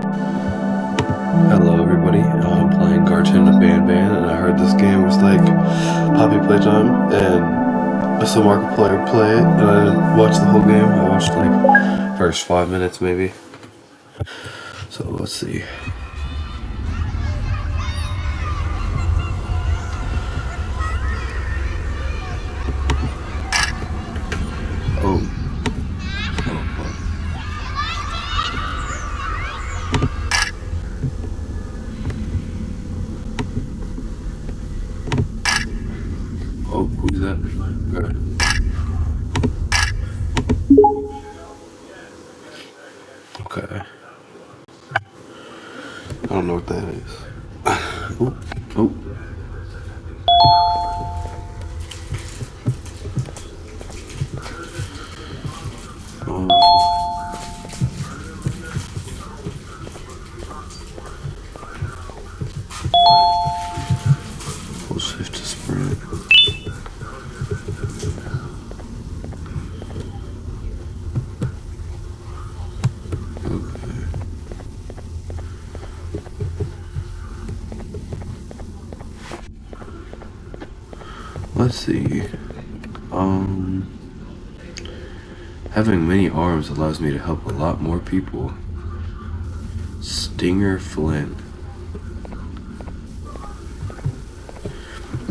Hello everybody, I'm playing Garten of Banban, and I heard this game was like Poppy Playtime, and I saw Markiplier play it, and I didn't watch the whole game. I watched like first 5 minutes maybe. So let's see. Oh. Oh, who's that? Okay. Okay. I don't know what that is. Oh. Oh. Hold shift to sprint. Okay. Let's see. Having many arms allows me to help a lot more people. Stinger Flynn.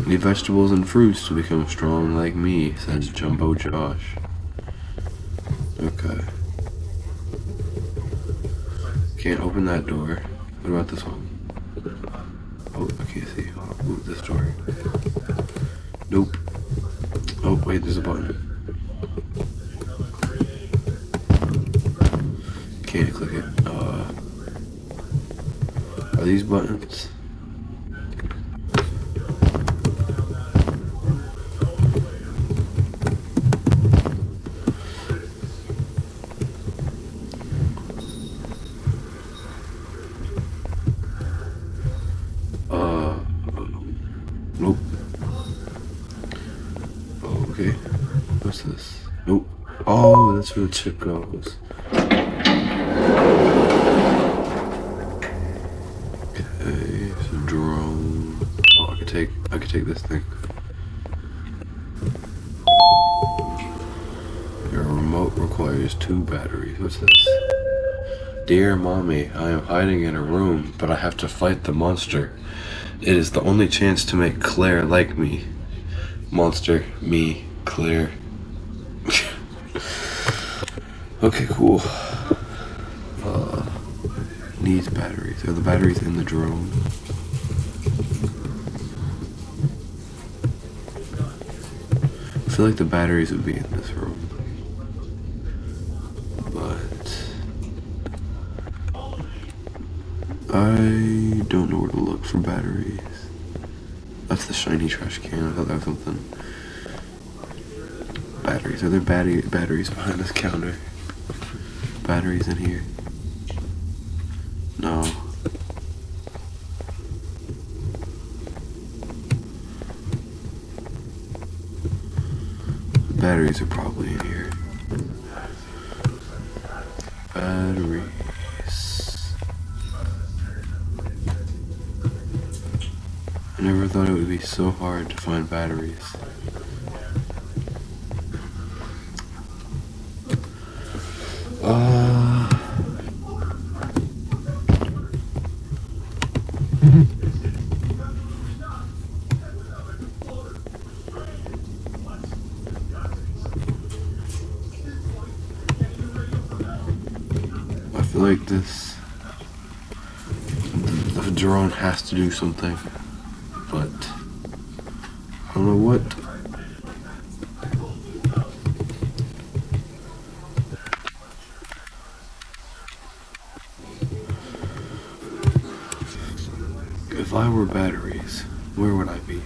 Need vegetables and fruits to become strong like me, says Jumbo Josh. Okay. Can't open that door. What about this one? Oh, I can't see. Oh, this door. Nope. Oh, wait, there's a button. Can't click it. Are these buttons? Nope. Oh, okay. What's this? Nope. Oh, that's where the chip goes. Okay, so drone. Oh, I could take this thing. Your remote requires 2 batteries. What's this? Dear Mommy, I am hiding in a room, but I have to fight the monster. It is the only chance to make Claire like me. Monster, me, Claire. Okay, cool. Needs batteries. Are the batteries in the drone? I feel like the batteries would be in this room. But I don't know where to look for batteries. That's the shiny trash can. I thought that was something. Batteries. Are there batteries behind this counter? Batteries in here? No. Batteries are probably in here. Batteries. I never thought it would be so hard to find batteries. I feel like the drone has to do something, but I don't know what. If I were batteries, where would I be?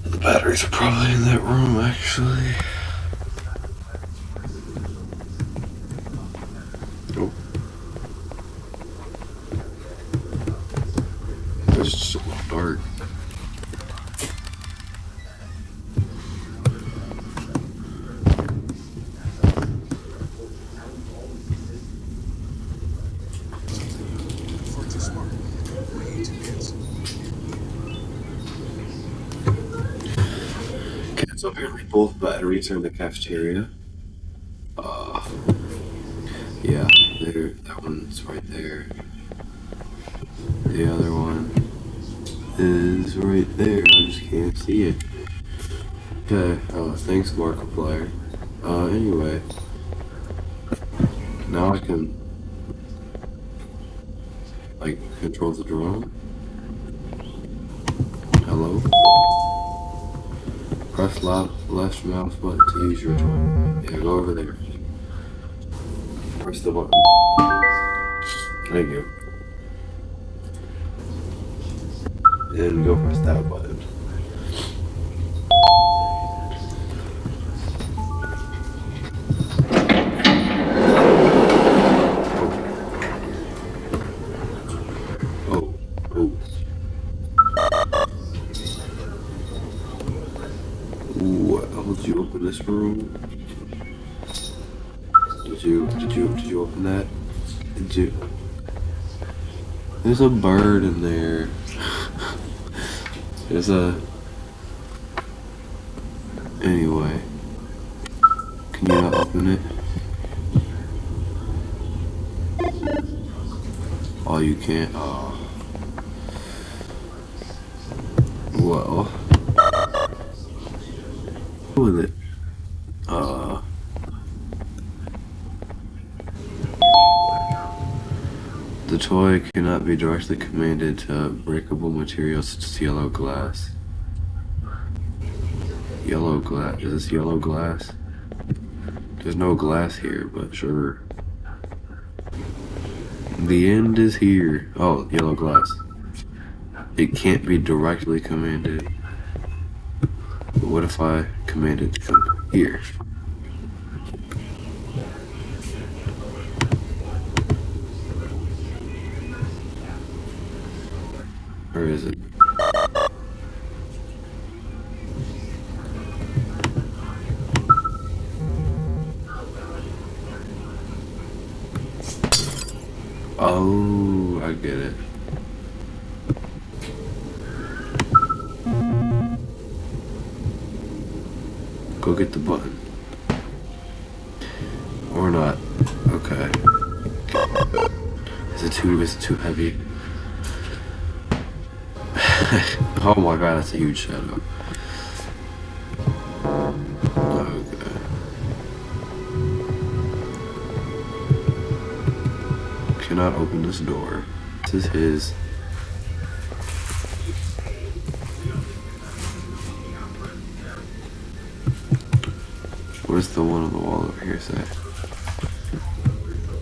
The batteries are probably in that room, actually. Oh. It's so dark. So apparently both batteries are in the cafeteria. Yeah, there. That one's right there. The other one is right there. I just can't see it. Okay. Thanks, Markiplier. Anyway, now I can like control the drone. Hello. Press left mouse button to use your toy. Yeah, go over there. Press the button. Thank you. And go press that button. Oh. Oh. Ooh, did you open this room? Did you open that? Did you? There's a bird in there. There's a... Anyway. Can you not open it? Oh, you can't? Oh. Well. With it. The toy cannot be directly commanded to breakable materials such as yellow glass. Yellow glass? Is this yellow glass? There's no glass here, but sure. The end is here. Oh, yellow glass. It can't be directly commanded. But what if I command it to come here? Where is it? Oh, I get it. Go get the button. Or not. Okay. Is it too heavy? Oh my god, that's a huge shadow. Okay. Cannot open this door. This is his. What does the one on the wall over here say?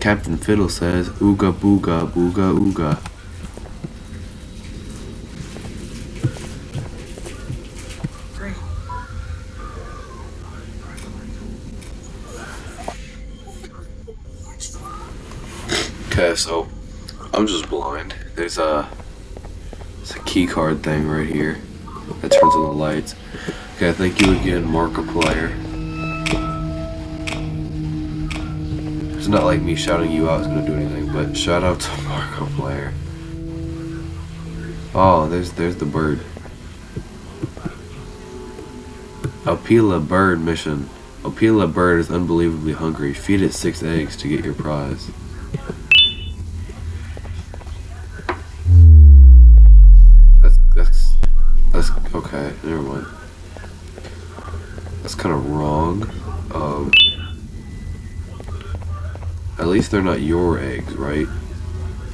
Captain Fiddle says, ooga booga booga ooga. Okay, so I'm just blind. There's a key card thing right here that turns on the lights. Okay, thank you again, Markiplier. It's not like me shouting you out is gonna do anything, but shout out to Markiplier. Oh, there's the bird. Opila bird mission. Opila bird is unbelievably hungry. Feed it 6 eggs to get your prize. That's okay, never mind. That's kind of wrong. At least they're not your eggs, right?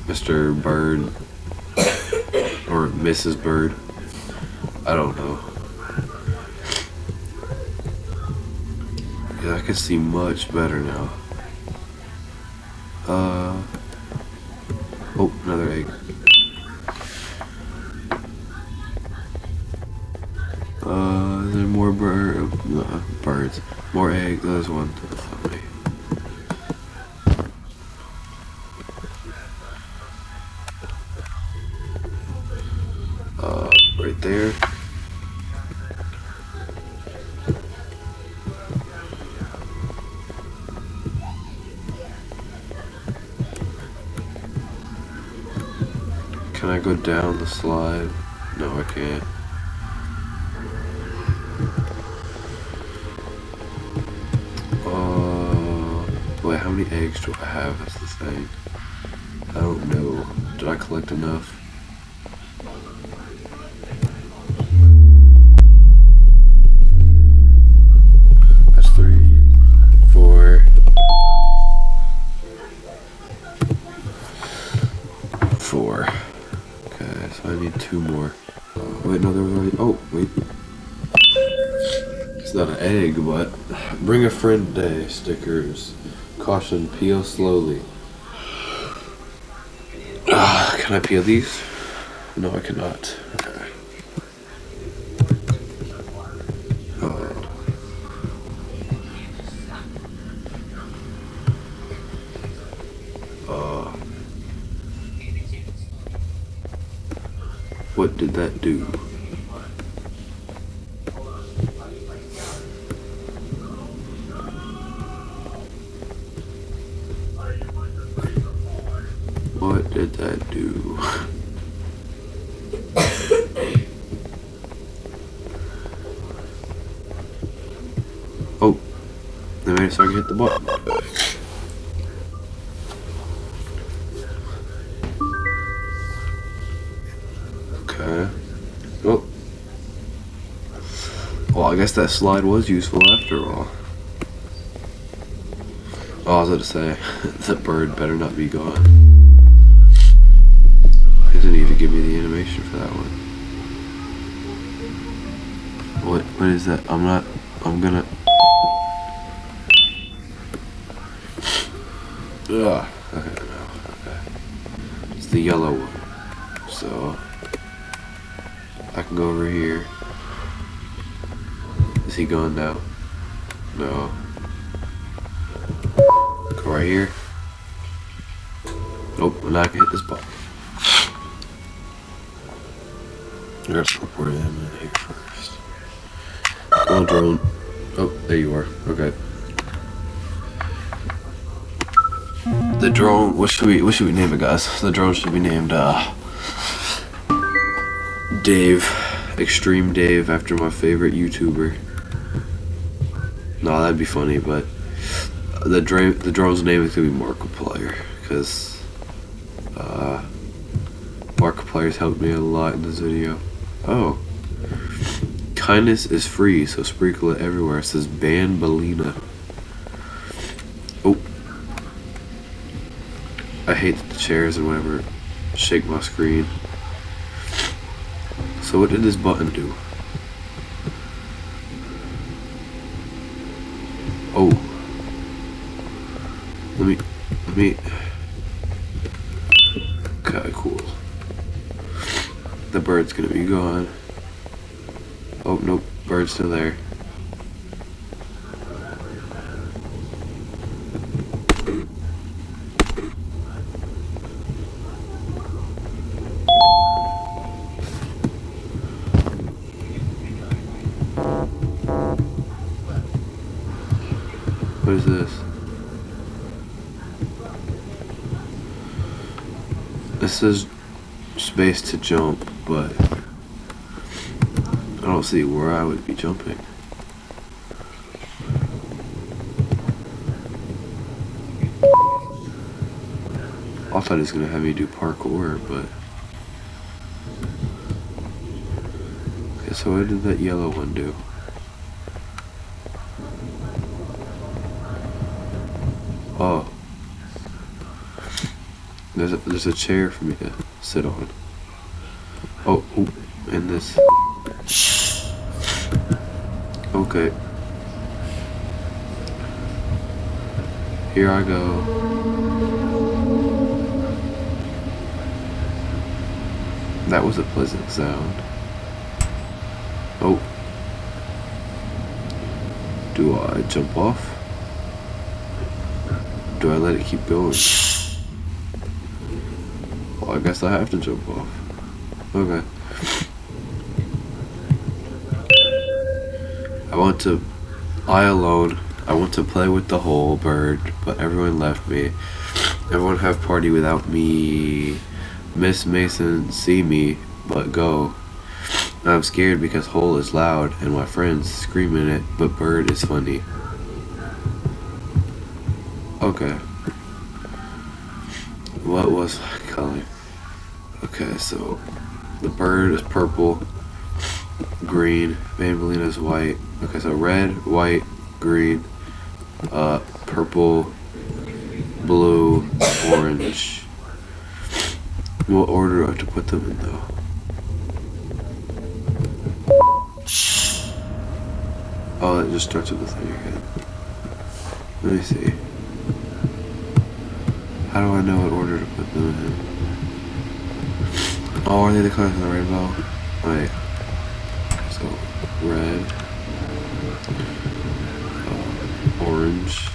Mr. Bird. Or Mrs. Bird. I don't know. Yeah, I can see much better now. Oh, another egg. Is there more birds? More eggs. There's one. Right there. Can I go down the slide? No, I can't. how many eggs do I have? That's the thing. I don't know. Did I collect enough? That's 3, 4, 4. Okay, so I need 2 more. Wait, no, there was already. Oh, wait. It's not an egg, but bring a friend day stickers. Caution, peel slowly. Can I peel these? No, I cannot. Okay. What did that do? What did that do? Oh, they made it so I can hit the button. Okay. Oh. Well, I guess that slide was useful after all. Oh, I was going to say, the bird better not be gone. He doesn't need to give me the animation for that one. What is that? I'm gonna... Ugh. Okay, no, okay. It's the yellow one. So, I can go over here. Is he gone now? No. Go right here. Nope, and I can hit this button. I gotta teleport him in here first. Come on, drone. Oh, there you are. Okay. The drone. What should we name it, guys? The drone should be named Dave, Extreme Dave, after my favorite YouTuber. No, that'd be funny, but the drone's name is gonna be Markiplier, because Markiplier's helped me a lot in this video. Oh. Kindness is free, so sprinkle it everywhere. It says Banbalina. Oh. I hate the chairs and whatever shake my screen. So what did this button do? Oh. Let me. Okay, cool. The bird's gonna be gone. Oh, nope, bird's still there. What is this? This is space to jump, but I don't see where I would be jumping. I thought it was gonna have me do parkour, but okay, so what did that yellow one do? Oh, there's a chair for me to sit on. Oh, and this. Okay. Here I go. That was a pleasant sound. Oh. Do I jump off? Do I let it keep going? Well, I guess I have to jump off. Okay. I want to play with the whole bird, but everyone left me. Everyone have party without me. Miss Mason see me, but go. I'm scared because hole is loud and my friends screaming it, but bird is funny. Okay. What was my color? Okay, so the bird is purple, green, Banbalina is white. Okay, so red, white, green, purple, blue, orange. What order do I have to put them in though? Oh, it just starts with the thing again. Let me see. How do I know what order to put them in? Oh, are they the colors of the rainbow? Wait. So, red, orange,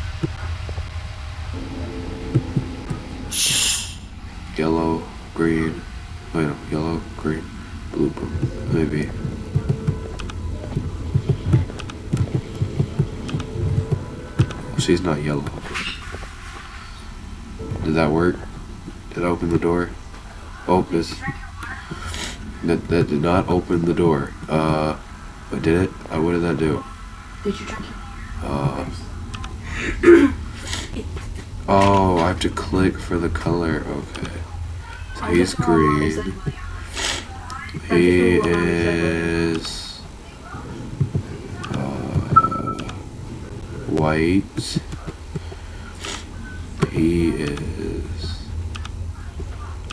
yellow, green. Wait, no, yellow, green, blue, maybe. She's not yellow. Did that work? Did I open the door? Oh, this. That did not open the door. But did it? What did that do? Did you drink it? Oh, I have to click for the color. Okay. So he's green. He is white. He is.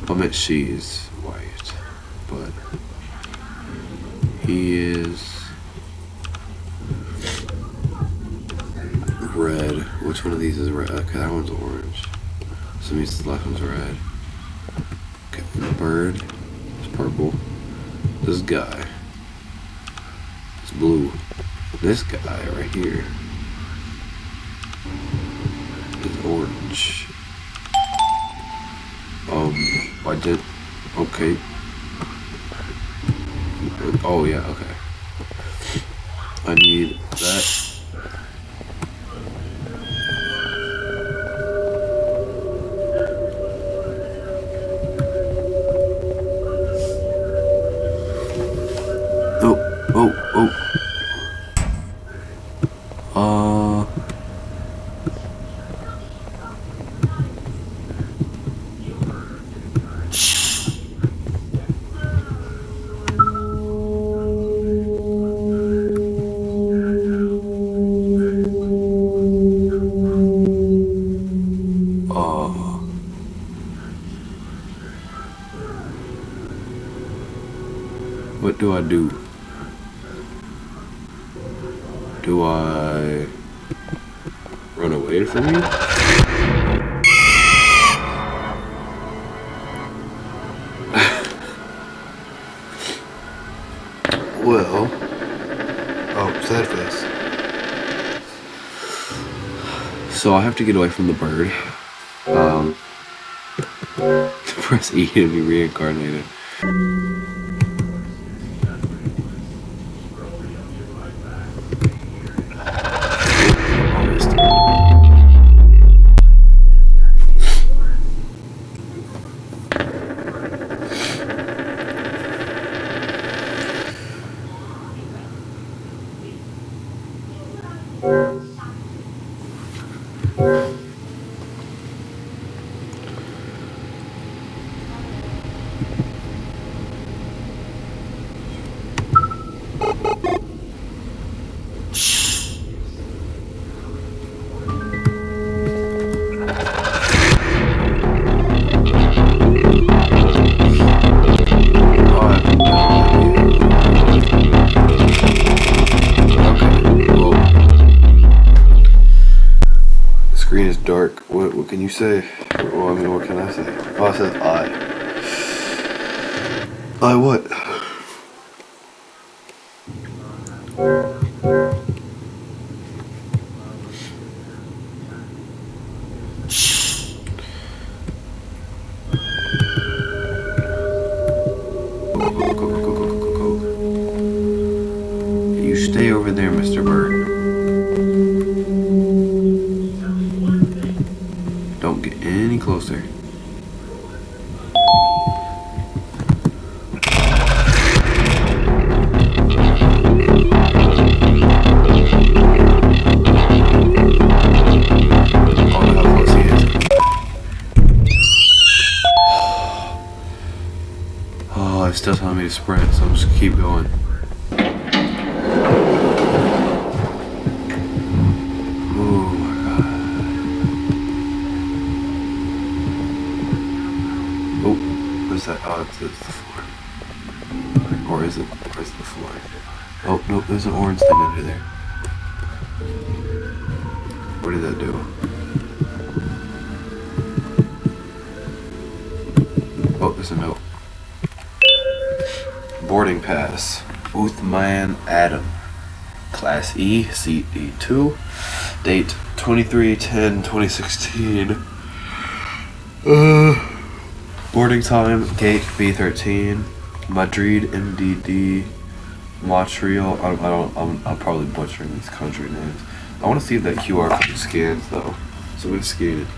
I meant she's white, but he is red. Which one of these is red? Okay, that one's orange. So it means the last one's red. Okay, the bird is purple. This guy is blue. This guy right here is orange. I did. Okay. Oh yeah. Okay. I need that. What do I do? Do I run away from you? Well, oh, sad face. So I have to get away from the bird. Press E to be reincarnated. Screen is dark. What can you say? Well, I mean, what can I say? Oh, it says I. I what? Go. You stay over there, Mr. Bird. Don't get any closer. Oh, how close still telling me to sprint, so I'm just gonna keep going. Oh my god. Oh, what's that? Oh, it's the floor. Or is it? Where's the floor? Oh, no, there's an orange thing under there. What did that do? Oh, there's a note. Boarding pass. Uthman Adam. Class E, Seat E2. Date 23/10/2016. Boarding time, Gate B13. Madrid, MDD. Montreal. I'm probably butchering these country names. I want to see if that QR code scans though. So we've scanned it.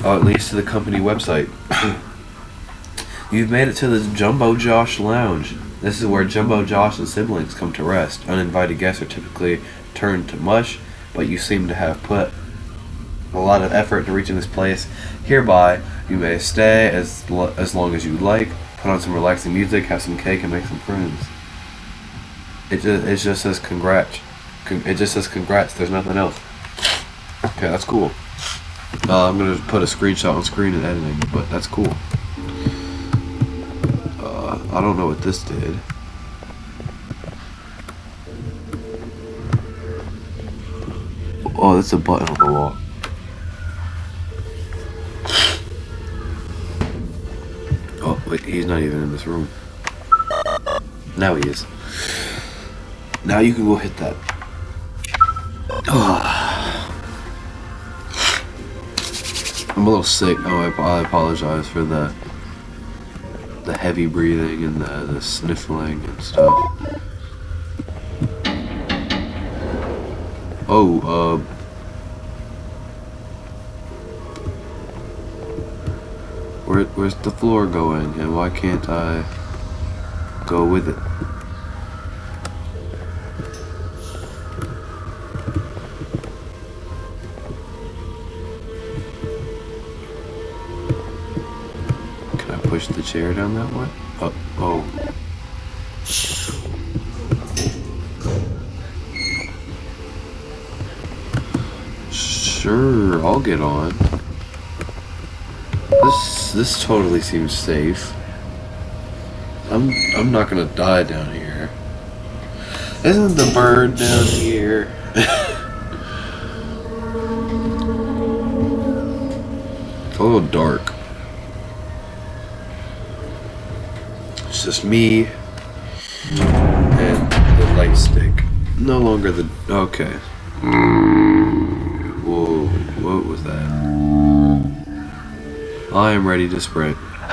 Oh, it leads to the company website. You've made it to the Jumbo Josh Lounge. This is where Jumbo Josh and siblings come to rest. Uninvited guests are typically turned to mush, but you seem to have put a lot of effort into reaching this place. Hereby, you may stay as long as you like, put on some relaxing music, have some cake, and make some friends. It just says congrats. It just says congrats. There's nothing else. Okay, that's cool. I'm gonna put a screenshot on screen in editing, but that's cool. I don't know what this did. Oh, that's a button on the wall. Oh, wait, he's not even in this room. Now he is. Now you can go hit that. Oh. I'm a little sick. Oh, I apologize for the heavy breathing and the sniffling and stuff. Oh, where's the floor going, and why can't I go with it? Push the chair down that way? Oh. Sure, I'll get on. This totally seems safe. I'm not gonna die down here. Isn't the bird down here? It's a little dark. It's just me and the light stick. No longer the... Okay. Whoa, what was that? I am ready to sprint. I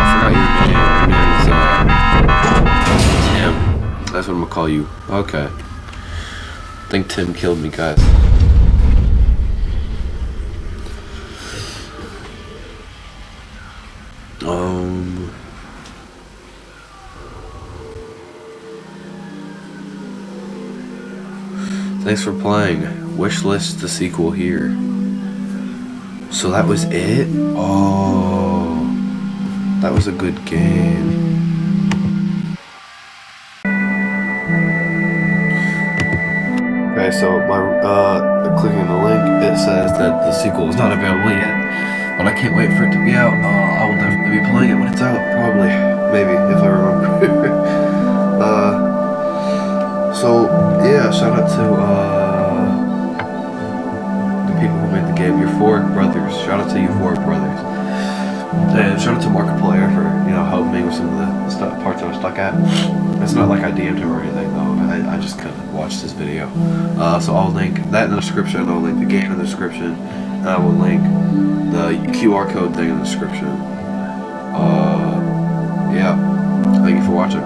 forgot your name. Your name is, Tim. That's what I'm gonna call you. Okay. I think Tim killed me, guys. Thanks for playing. Wishlist the sequel here. So that was it? Oh, that was a good game. Okay, so by clicking the link, it says that the sequel is not available yet, but I can't wait for it to be out. I will definitely be playing it when it's out, probably, maybe, if I remember. So yeah, shout out to the people who made the game, your four brothers. Shout out to you four brothers, and shout out to Markiplier for helping me with some of the parts I was stuck at. It's not like I DM'd him or anything though. I just kind of watched this video. So I'll link that in the description. I'll link the game in the description, and I will link the QR code thing in the description. Yeah. Thank you for watching.